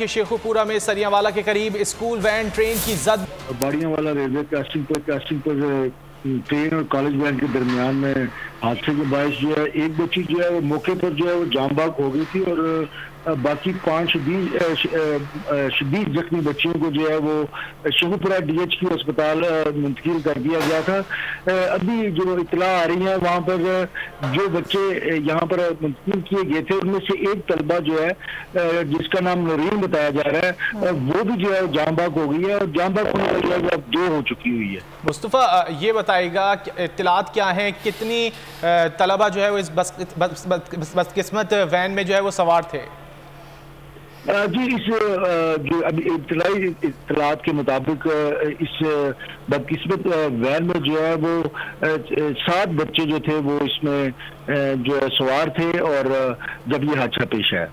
کہ شیخوپورہ میں سریانوالا کے قریب اسکول وین ٹرین کی زد باڑیانوالا ریلوے کراسنگ پر ٹرین اور کالج وین کے درمیان میں حادثے کے باعث جو ہے ایک بچی جو ہے وہ موقع پر جو ہے وہ جام بحق ہو گئی تھی اور باقی 5 شدید زخمی بچیوں کو جو ہے وہ شیخوپورہ ڈی ایچ کی اسپتال منتقل کر دیا گیا تھا۔ ابھی جو اطلاع آ رہی ہے وہاں پر جو بچے یہاں پر منتقل کیے گئے تھے ان میں سے ایک طلبہ جو ہے جس کا نام نورین بتایا جا رہا ہے وہ بھی جو ہے جام بحق ہو گئی ہے اور جام بحق ہونے کا جو ہے اب 2 ہو چکی ہوئی ہے۔ مصطفیٰ یہ بتائے گا اطلاعات کیا ہیں، کتنی طلبہ جو ہے وہ اس بدقسمت وین میں جو ہے وہ سوار تھے؟ جی اس جو ابھی اطلاعات کے مطابق اس بدقسمت وین میں جو ہے وہ 7 بچے جو تھے وہ اس میں جو ہے سوار تھے اور جب یہ حادثہ پیش آیا۔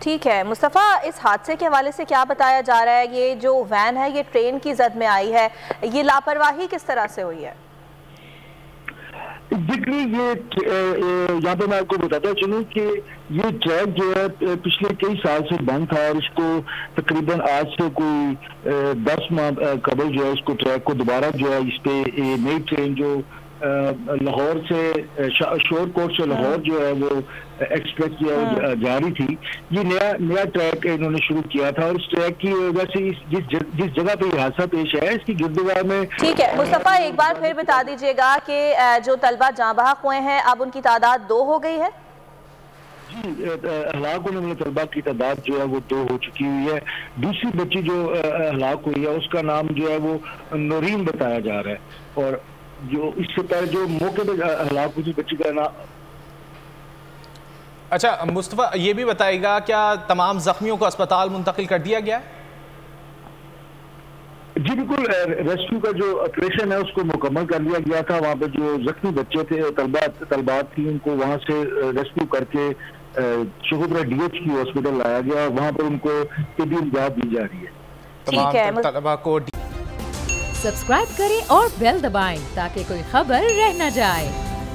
ٹھیک ہے مصطفیٰ، اس حادثے کے حوالے سے کیا بتایا جا رہا ہے؟ یہ جو وین ہے یہ ٹرین کی زد میں آئی ہے، یہ لاپرواہی کس طرح سے ہوئی ہے؟ دیکھیے یہاں پہ میں آپ کو بتاتا چلوں کہ یہ ٹریک جو ہے پچھلے کئی سال سے بند تھا اور اس کو تقریباً آج سے کوئی 10 ماہ قبل جو ہے اس کو ٹریک کو دوبارہ جو ہے اس پہ نئی ٹرین جو لاہور سے شور کوٹ سے لاہور جو ہے وہ ایکسپریس جو ہے جاری تھی، یہ نیا ٹریک انہوں نے شروع کیا تھا اور اس ٹریک کی وجہ سے جس جگہ پہ یہ حادثہ پیش ہے اس کی گردگاہ میں۔ ٹھیک ہے مصطفیٰ، ایک بار پھر بتا دیجئے گا کہ جو طلبہ جاں بحق ہوئے ہیں اب ان کی تعداد 2 ہو گئی ہے؟ جی ہلاک ہونے والے طلبہ کی تعداد جو ہے وہ 2 ہو چکی ہوئی ہے۔ دوسری بچی جو ہلاک ہوئی ہے اس کا نام جو ہے وہ نورین بتایا جا رہا ہے اور جو اس سے پہلے جو موقع پہ ہلاک ہوئی بچی کا نام۔ اچھا مصطفیٰ یہ بھی بتائے گا کیا تمام زخمیوں کو اسپتال منتقل کر دیا گیا ہے؟ جی بالکل، ریسکیو کا جو آپریشن ہے اس کو مکمل کر لیا گیا تھا۔ وہاں پہ جو زخمی بچے تھے طلبات تھی ان کو وہاں سے ریسکیو کر کے شیخوپورہ ڈی ایچ کی ہاسپٹل لایا گیا اور وہاں پر ان کو طبی امداد دی جا رہی ہے۔ تمام طلبہ کو سبسکرائب کریں اور بیل دبائیں تاکہ کوئی خبر رہ نہ جائے۔